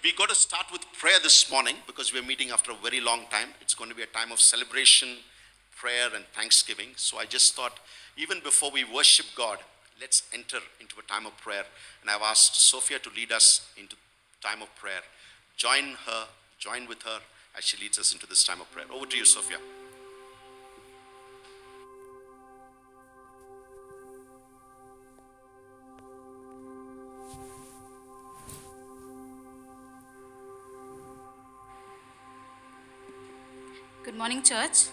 We're going to start with prayer this morning because we're meeting after a very long time. It's going to be a time of celebration, prayer, and thanksgiving. So I just thought, even before we worship God, let's enter into a time of prayer. And I've asked Sophia to lead us into time of prayer. Join with her as she leads us into this time of prayer. Over to you, Sophia. Good morning, church.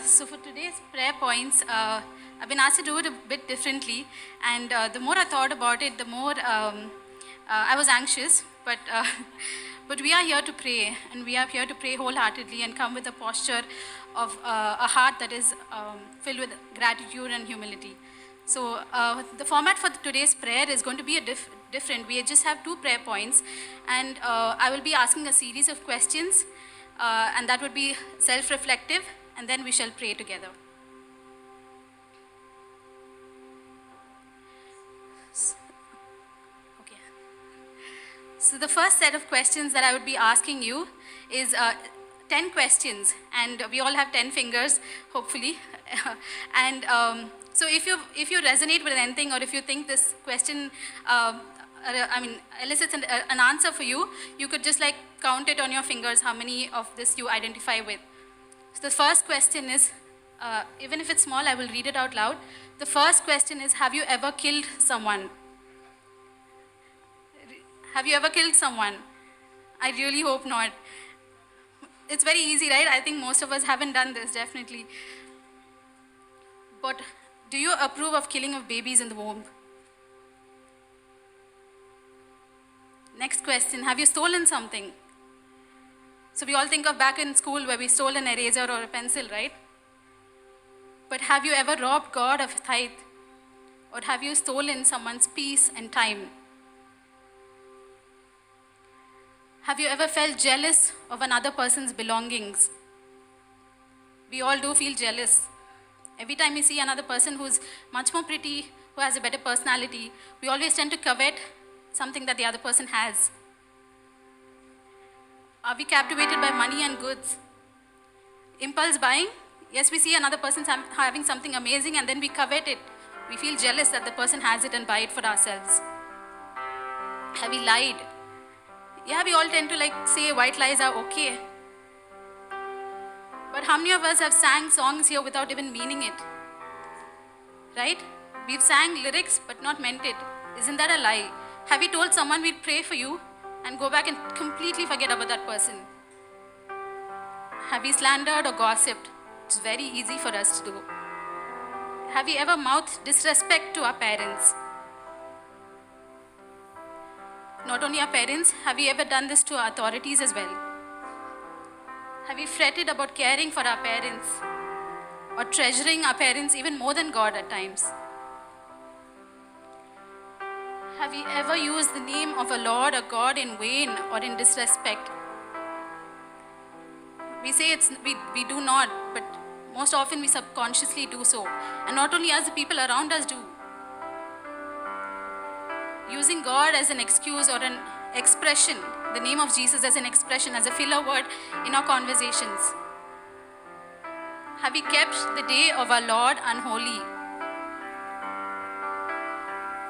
So for today's prayer points, I've been asked to do it a bit differently, and the more I thought about it, the more I was anxious. But but we are here to pray, and we are here to pray wholeheartedly and come with a posture of a heart that is filled with gratitude and humility. So the format for today's prayer is going to be different. We just have two prayer points, and I will be asking a series of questions, and that would be self-reflective, and then we shall pray together. Okay. So the first set of questions that I would be asking you is 10 questions, and we all have 10 fingers, hopefully. And so if you resonate with anything, or if you think this question, elicits an answer for you, you could just like count it on your fingers how many of this you identify with. So the first question is, even if it's small, I will read it out loud. The first question is, have you ever killed someone? Have you ever killed someone? I really hope not. It's very easy, right? I think most of us haven't done this, definitely. But do you approve of killing of babies in the womb? Next question, have you stolen something? So we all think of back in school where we stole an eraser or a pencil, right? But have you ever robbed God of a tithe? Or have you stolen someone's peace and time? Have you ever felt jealous of another person's belongings? We all do feel jealous. Every time we see another person who's much more pretty, who has a better personality, we always tend to covet something that the other person has. Are we captivated by money and goods? Impulse buying? Yes, we see another person having something amazing and then we covet it. We feel jealous that the person has it and buy it for ourselves. Have we lied? Yeah, we all tend to like say white lies are okay. But how many of us have sang songs here without even meaning it? Right? We've sang lyrics but not meant it. Isn't that a lie? Have we told someone we'd pray for you and go back and completely forget about that person? Have we slandered or gossiped? It's very easy for us to do. Have we ever mouthed disrespect to our parents? Not only our parents, have we ever done this to our authorities as well? Have we fretted about caring for our parents or treasuring our parents even more than God at times? Have we ever used the name of a Lord or God in vain or in disrespect? We say we do not, but most often we subconsciously do so. And not only us, the people around us do. Using God as an excuse or an expression, the name of Jesus as an expression, as a filler word in our conversations. Have we kept the day of our Lord unholy?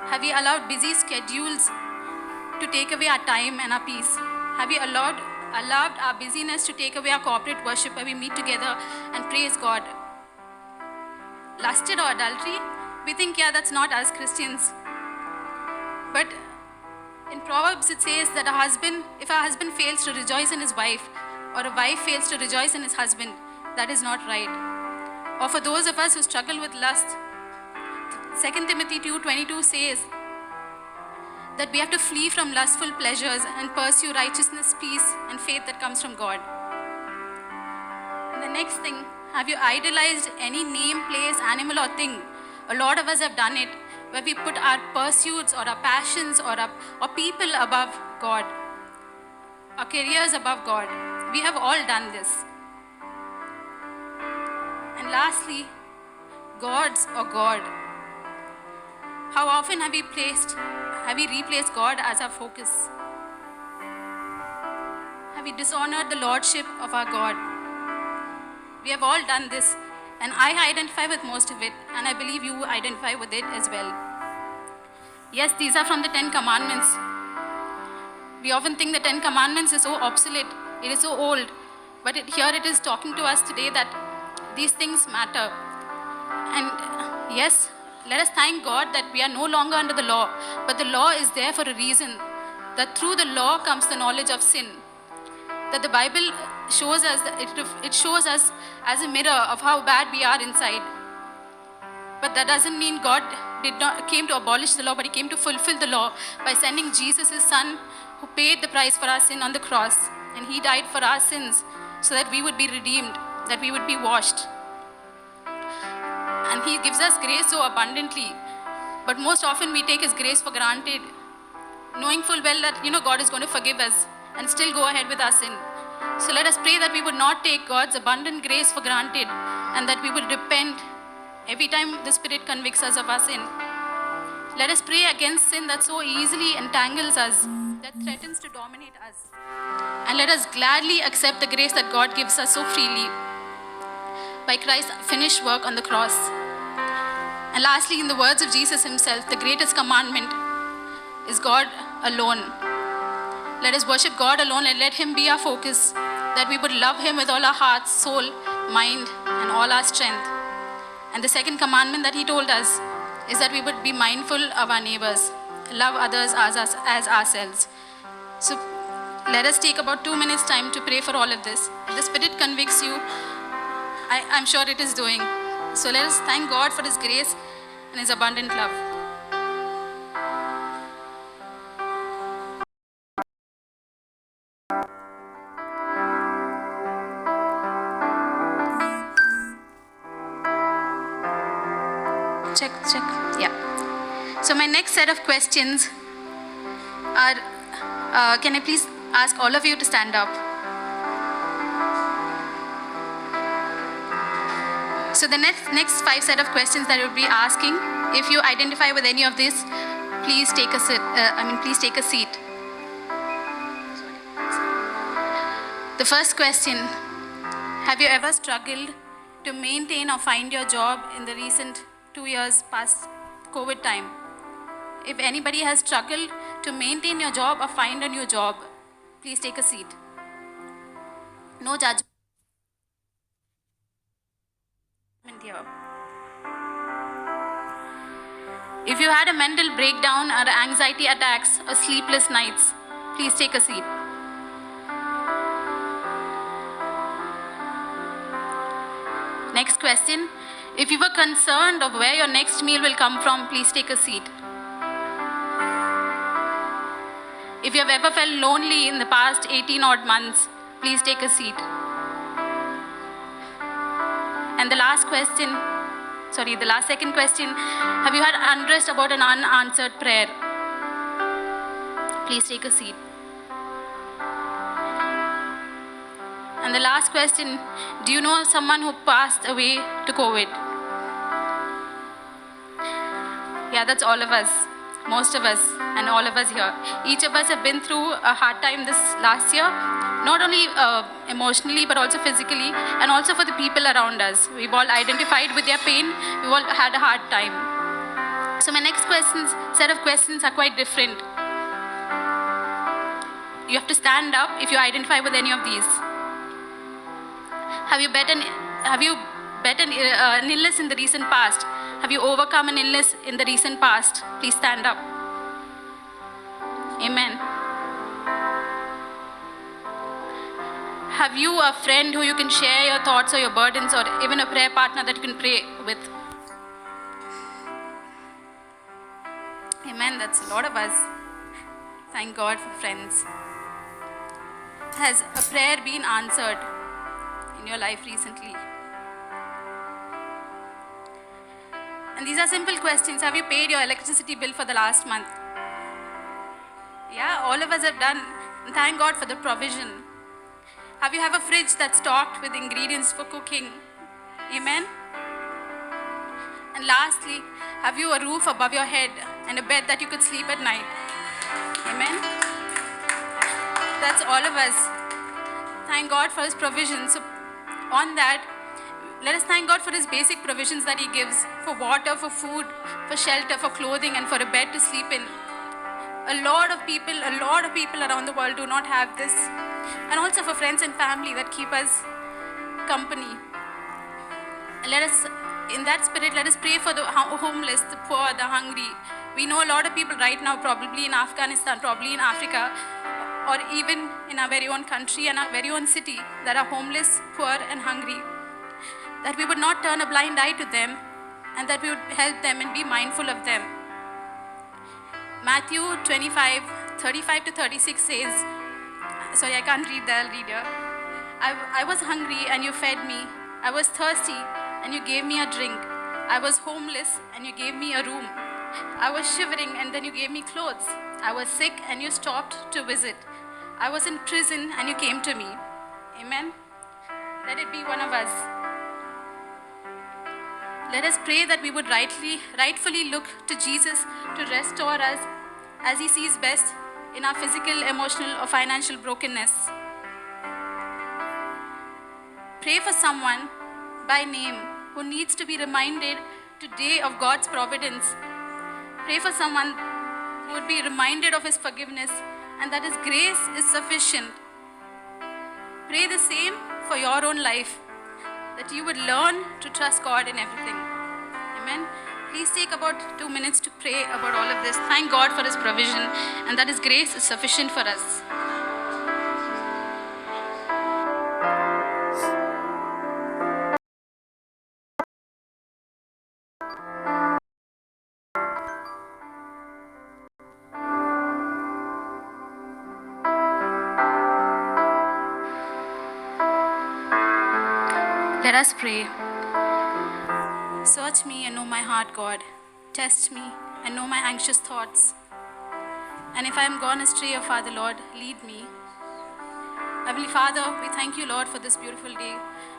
Have we allowed busy schedules to take away our time and our peace? Have we allowed our busyness to take away our corporate worship where we meet together and praise God? Lusted or adultery? We think, yeah, that's not us Christians. But in Proverbs it says that if a husband fails to rejoice in his wife, or a wife fails to rejoice in his husband, that is not right. Or for those of us who struggle with lust, 2 Timothy 2:22 says that we have to flee from lustful pleasures and pursue righteousness, peace, and faith that comes from God. And the next thing, have you idolized any name, place, animal, or thing? A lot of us have done it, where we put our pursuits or our passions or people above God, our careers above God. We have all done this. And lastly, gods or God. How often have we placed Have we replaced God as our focus? Have we dishonored the lordship of our God? We have all done this, and I identify with most of it, and I believe you identify with it as well. Yes, these are from the 10 Commandments. We often think the 10 Commandments is so obsolete, it is so old, but here it is talking to us today that these things matter. And yes, let us thank God that we are no longer under the law, but the law is there for a reason. That through the law comes the knowledge of sin. That the Bible shows us, it shows us as a mirror of how bad we are inside. But that doesn't mean God came to abolish the law, but He came to fulfill the law by sending Jesus, His Son, who paid the price for our sin on the cross. And He died for our sins so that we would be redeemed, that we would be washed. And He gives us grace so abundantly. But most often we take His grace for granted, knowing full well that, God is going to forgive us and still go ahead with our sin. So let us pray that we would not take God's abundant grace for granted, and that we would repent every time the Spirit convicts us of our sin. Let us pray against sin that so easily entangles us, that threatens to dominate us. And let us gladly accept the grace that God gives us so freely by Christ's finished work on the cross. And lastly, in the words of Jesus Himself, the greatest commandment is God alone. Let us worship God alone and let Him be our focus, that we would love Him with all our heart, soul, mind, and all our strength. And the second commandment that He told us is that we would be mindful of our neighbors, love others as ourselves. So let us take about 2 minutes time to pray for all of this. If the Spirit convicts you, I'm sure it is doing. So let us thank God for His grace and His abundant love. Check. Yeah. So my next set of questions are, can I please ask all of you to stand up? So the next 5 set of questions that I will be asking, if you identify with any of this, please take a seat. The first question, have you ever struggled to maintain or find your job in the recent 2 years past COVID time? If anybody has struggled to maintain your job or find a new job, please take a seat. No judgment here. If you had a mental breakdown or anxiety attacks or sleepless nights, please take a seat. Next question. If you were concerned of where your next meal will come from, please take a seat. If you have ever felt lonely in the past 18 odd months, please take a seat. And the last second question, have you had unrest about an unanswered prayer? Please take a seat. And the last question, do you know someone who passed away to COVID? Yeah, that's all of us, most of us, and all of us here. Each of us have been through a hard time this last year, not only emotionally, but also physically, and also for the people around us. We've all identified with their pain. We've all had a hard time. So my next set of questions are quite different. You have to stand up if you identify with any of these. Have you bet an illness in the recent past? Have you overcome an illness in the recent past? Please stand up. Amen. Have you a friend who you can share your thoughts or your burdens, or even a prayer partner that you can pray with? Amen. That's a lot of us. Thank God for friends. Has a prayer been answered in your life recently? And these are simple questions. Have you paid your electricity bill for the last month? Yeah, all of us have done. And thank God for the provision. Have you have a fridge that's stocked with ingredients for cooking? Amen. And lastly, have you a roof above your head and a bed that you could sleep at night? Amen. That's all of us. Thank God for His provision. So, on that, let us thank God for His basic provisions that He gives for water, for food, for shelter, for clothing, and for a bed to sleep in. A lot of people around the world do not have this. And also for friends and family that keep us company. Let us, in that spirit, let us pray for the homeless, the poor, the hungry. We know a lot of people right now, probably in Afghanistan, probably in Africa, or even in our very own country and our very own city, that are homeless, poor, and hungry. That we would not turn a blind eye to them, and that we would help them and be mindful of them. Matthew 25, 35 to 36 says, sorry, I can't read that, I'll read here. I was hungry and you fed me. I was thirsty and you gave me a drink. I was homeless and you gave me a room. I was shivering and then you gave me clothes. I was sick and you stopped to visit. I was in prison and you came to me. Amen. Let it be one of us. Let us pray that we would rightfully look to Jesus to restore us as He sees best in our physical, emotional, or financial brokenness. Pray for someone by name who needs to be reminded today of God's providence. Pray for someone who would be reminded of His forgiveness and that His grace is sufficient. Pray the same for your own life, that you would learn to trust God in everything. Amen. Please take about 2 minutes to pray about all of this. Thank God for His provision and that His grace is sufficient for us. Let us pray. Search me and know my heart, God. Test me and know my anxious thoughts. And if I am gone astray, O Father, Lord, lead me. Heavenly Father, we thank you, Lord, for this beautiful day.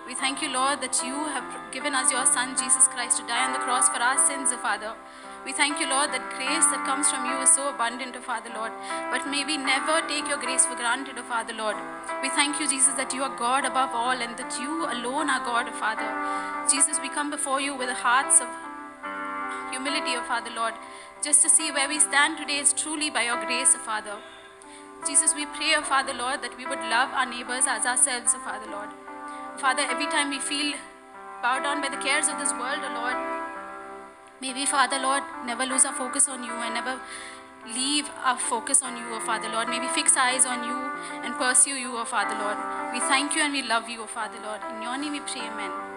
We thank you, Lord, that you have given us your Son, Jesus Christ, to die on the cross for our sins, O Father. We thank you, Lord, that grace that comes from you is so abundant, O Father, Lord. But may we never take your grace for granted, O Father, Lord. We thank you, Jesus, that you are God above all and that you alone are God, O Father. Jesus, we come before you with hearts of humility, O Father, Lord, just to see where we stand today is truly by your grace, O Father. Jesus, we pray, O Father, Lord, that we would love our neighbors as ourselves, O Father, Lord. Father, every time we feel bowed down by the cares of this world, O Lord, may we, Father, Lord, never lose our focus on you and never leave our focus on you, O Father, Lord. May we fix our eyes on you and pursue you, O Father, Lord. We thank you and we love you, O Father, Lord. In your name we pray, amen.